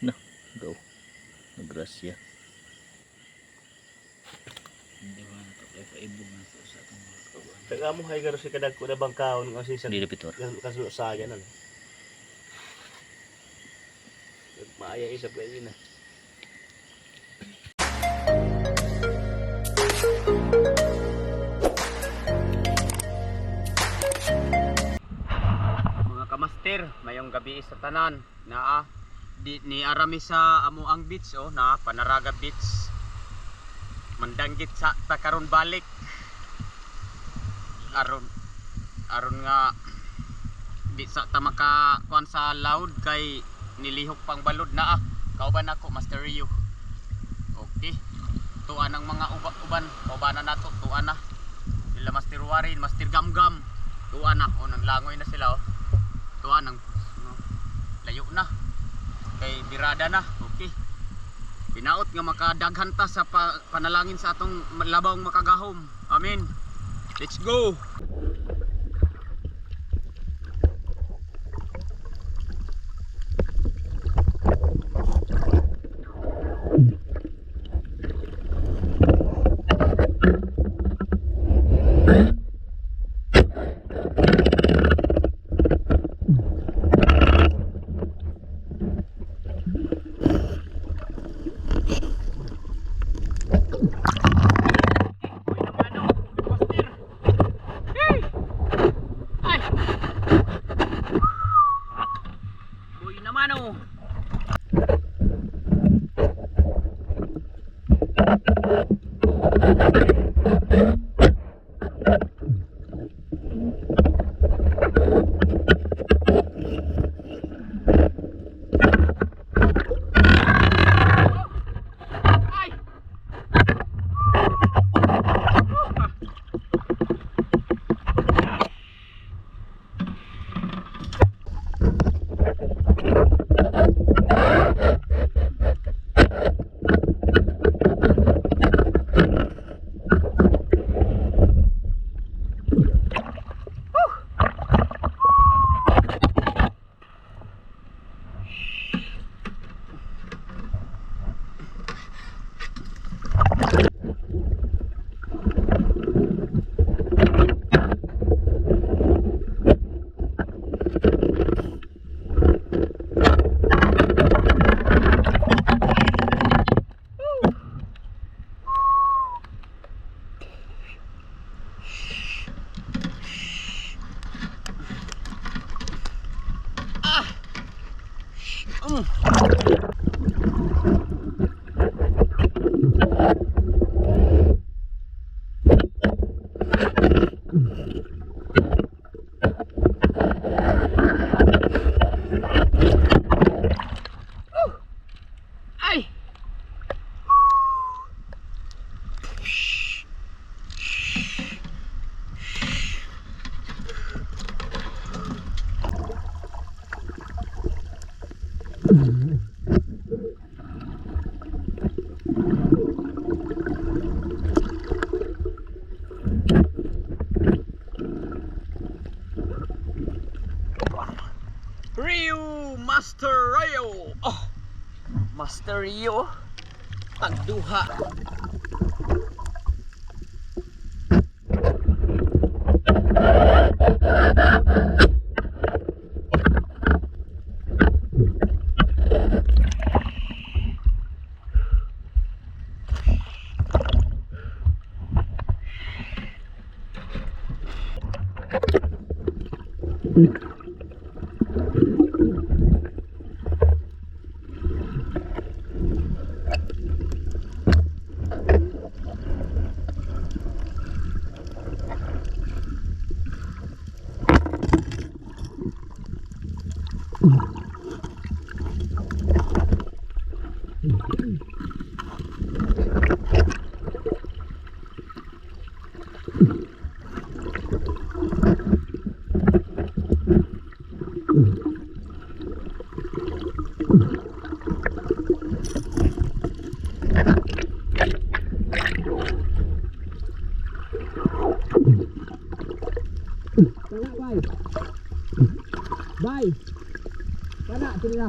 No, go. Nagrasya. Hindi ba na ito kaya paibog na ito sa itong mga kawan. Taga mo hay garo si kadag ko na bangkaon kasi sa Hindi repeator. kasulo sa yan ano. Maaya isa pwede na. Mga kamaster, mayong gabi sa tanan na ni arami sa Amuang Beach na Panaraga Beach. Mandanggit sa takaron balik. Aron nga di sa ta maka kuan sa loud kay nilihok pang balod na kauban ako Master Rio. Okay. Tuan ang mga ubanan nato, tuan na. Sila Master Warin, Master Gamgam. Tuan na, nang langoy na sila tuan nang layo na. Kay birada na. Okay. Binaot nga makadaghan ta sa panalangin sa atong labawng makagahom. Amen. Let's go. Rio, Master Rio. Master Rio. Tagduha. Bay. Kana sini na.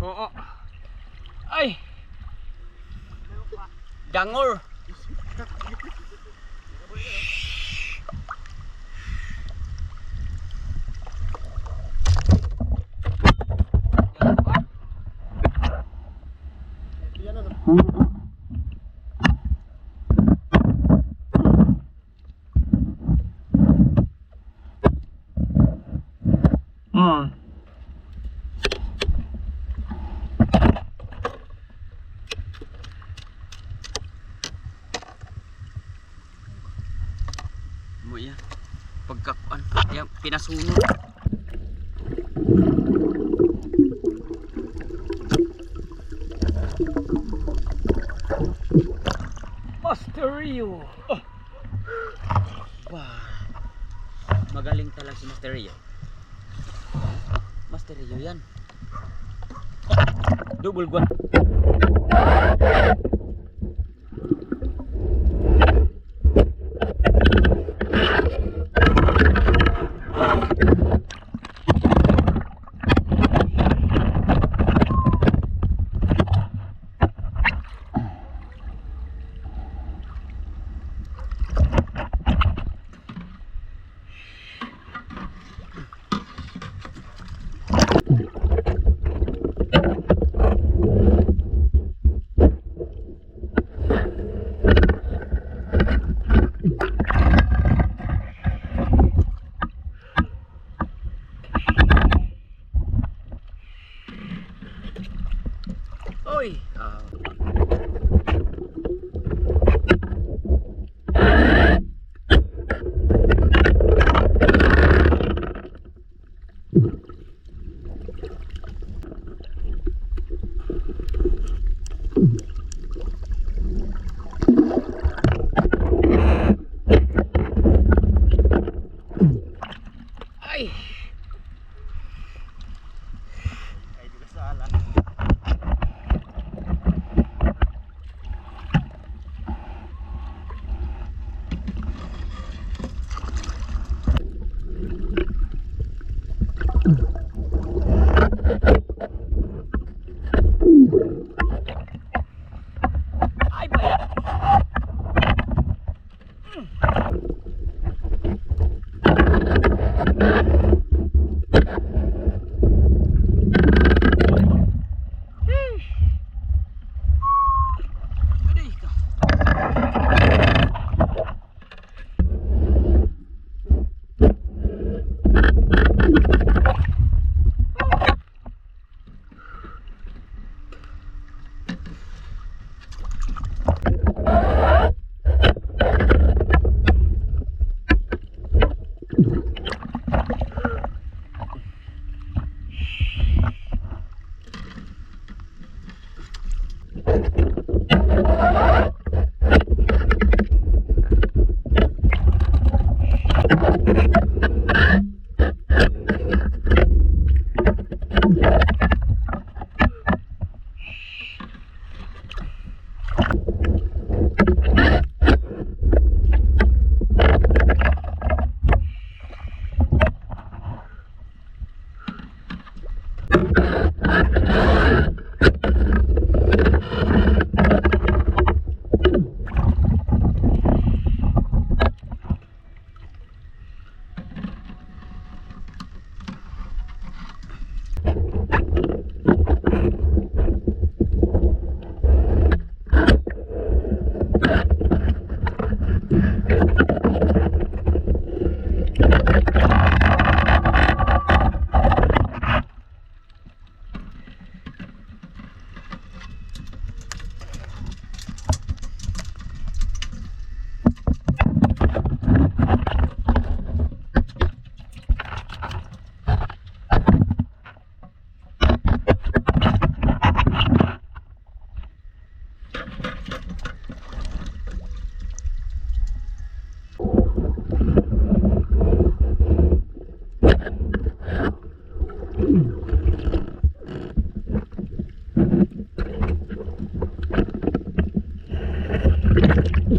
Oo. Ay. Dangor. Mo ya. Pagkakuan, ya pinasunod. Master Rio. Oh. Wah. Magaling talaga si Master Rio. Master Rio yan. Double guan. Oy. Ay. Ay, di ka sala. Ay ba? Aday ka.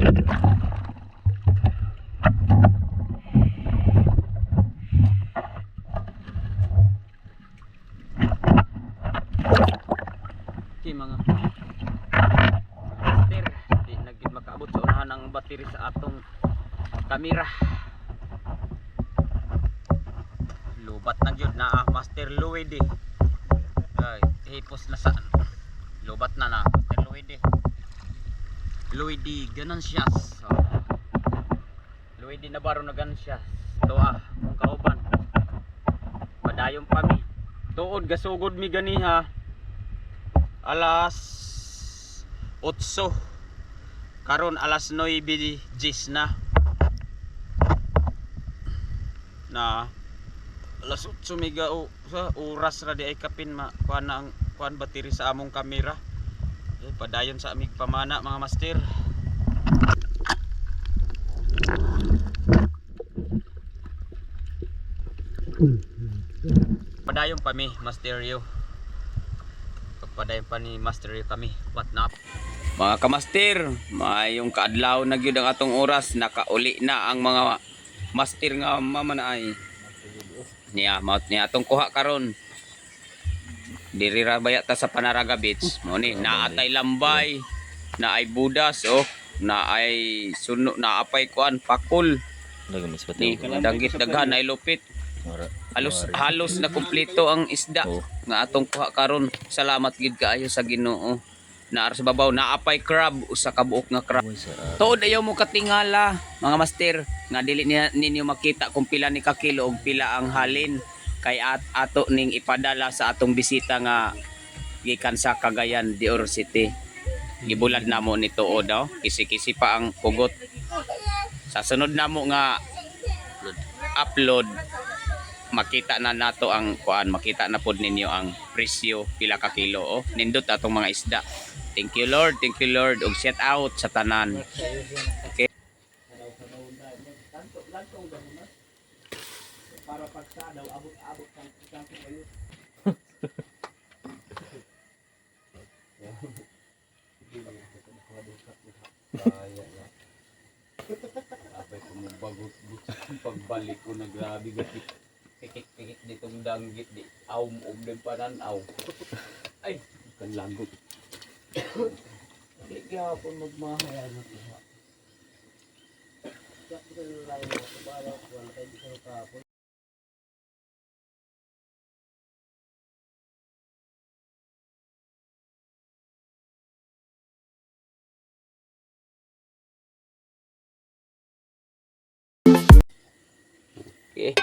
Okay mga master, di naging makaabot sa unahan ng battery sa atong kamera. Lubat na gyud na Master Louie di. Ay, hipos na saan. Lubat na Master Louie di. Louie di Ganancias. So, Louie di Navarro na Ganancias. Tuwa kung kauban. Padayon pa mi. Tuod gasugod mi ganiha. Alas 8. Karon alas 9:10 na alas 8 mega o sa oras ra di ay kapin kuan na ang kuan battery sa among kamera. Padayon sa amig pamana mga master. Padayon pa mi masteryo. Padayon pa ni masteryo kami. What na? Mga kamaster, mayong kaadlaw na gyud ang atong oras, nakauli na ang mga master nga mamanaay. Niya maut niya atong kuha karon. Diri ra baya ta sa Panaraga Beach. Mo ni naatay lambay, naay budas naay suno, naapay kuan pakul. Nagamis pa Ni danggit daghan ay lupit. Halos na kumpleto ang isda nga atong kuha karon. Salamat gid kaayo sa Ginoo. Naar sa babaw naapay crab, usa ka buok nga crab. Tuod ayaw mo katingala mga master nga dili ninyo makita kung pila ni ka kilo og pila ang halin kay ato ning ipadala sa atong bisita nga gikan sa Cagayan de Oro City. Gibulad namo ni tuod kisi-kisi pa ang pugot. Sa sunod namo nga upload makita na nato ang kuan, makita na pod ninyo ang presyo pila ka kilo nindot atong mga isda. Thank you Lord og shout out sa tanan. Okay. Para pagsa daw abot-abot kang isang kayo. Apay ko mo bagot pagbalik ko na grabe gati. Pikit-pikit ditong danggit di aum din pananaw. Ay, kan lagot. Di gyapon magmahaya na tuwa. Sakto lang sa bala ko ang kay di ko kapon. Okay.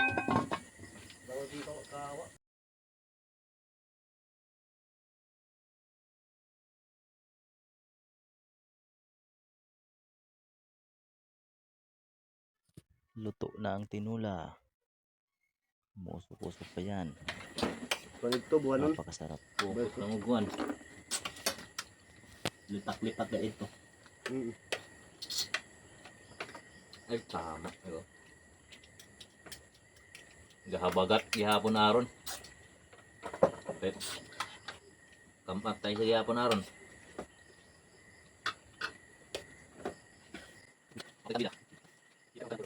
Luto na ang tinula. Musok-usok pa yan. Panigto buhanon. Napakasarap. Pupot ng uguan. Litak-litak na ito. Ay, tama. Gahabagat, gihapon aron. Pet. Kampat tayo sa gihapon aron. Tidak. Tidak.